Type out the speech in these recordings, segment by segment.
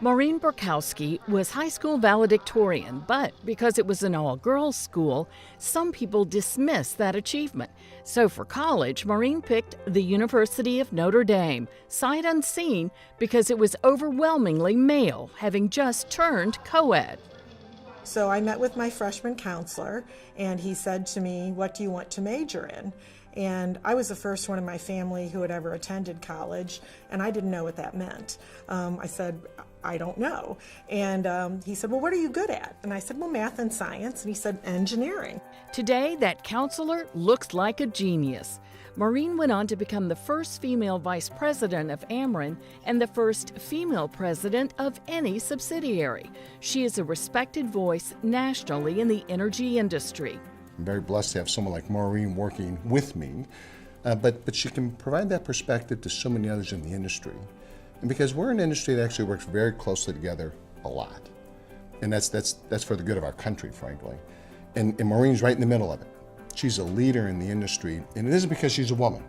Maureen Borkowski was high school valedictorian, but because it was an all-girls school, some people dismissed that achievement. So for college, Maureen picked the University of Notre Dame, sight unseen, because it was overwhelmingly male, having just turned co-ed. So I met with my freshman counselor, and he said to me, "What do you want to major in?" And I was the first one in my family who had ever attended college, and I didn't know what that meant. I said, "I don't know." And he said, "Well, what are you good at?" And I said, "Well, math and science." And he said, "Engineering." Today, that counselor looks like a genius. Maureen went on to become the first female vice president of Ameren and the first female president of any subsidiary. She is a respected voice nationally in the energy industry. I'm very blessed to have someone like Maureen working with me, but she can provide that perspective to so many others in the industry. And because we're an industry that actually works very closely together a lot. And that's for the good of our country, frankly. And Maureen's right in the middle of it. She's a leader in the industry, and it isn't because she's a woman.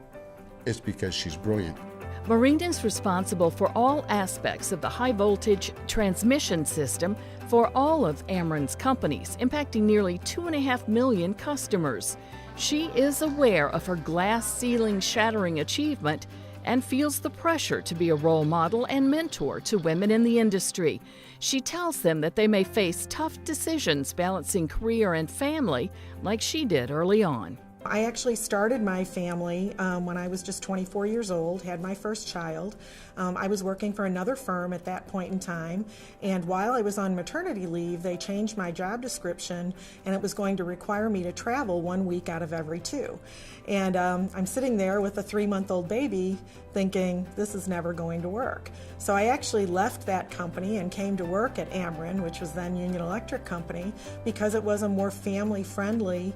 It's because she's brilliant. Maureen is responsible for all aspects of the high-voltage transmission system for all of Ameren's companies, impacting nearly 2.5 million customers. She is aware of her glass ceiling shattering achievement and feels the pressure to be a role model and mentor to women in the industry. She tells them that they may face tough decisions balancing career and family, like she did early on. I actually started my family when I was just 24 years old, had my first child. I was working for another firm at that point in time, and while I was on maternity leave, they changed my job description, and it was going to require me to travel 1 week out of every 2. And I'm sitting there with a 3-month-old baby thinking, this is never going to work. So I actually left that company and came to work at Ameren, which was then Union Electric Company, because it was a more family-friendly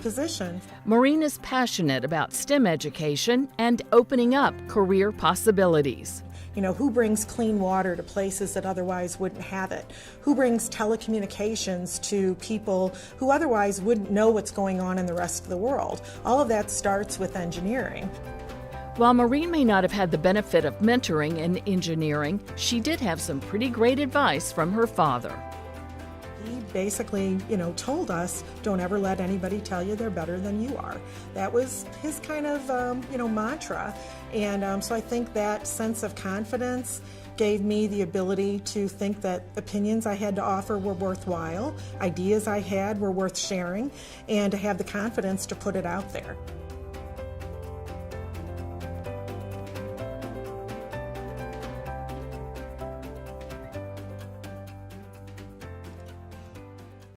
position. Maureen is passionate about STEM education and opening up career possibilities. You know, who brings clean water to places that otherwise wouldn't have it? Who brings telecommunications to people who otherwise wouldn't know what's going on in the rest of the world? All of that starts with engineering. While Maureen may not have had the benefit of mentoring in engineering, she did have some pretty great advice from her father. He basically, told us, don't ever let anybody tell you they're better than you are. That was his kind of, mantra. And so I think that sense of confidence gave me the ability to think that opinions I had to offer were worthwhile, ideas I had were worth sharing, and to have the confidence to put it out there.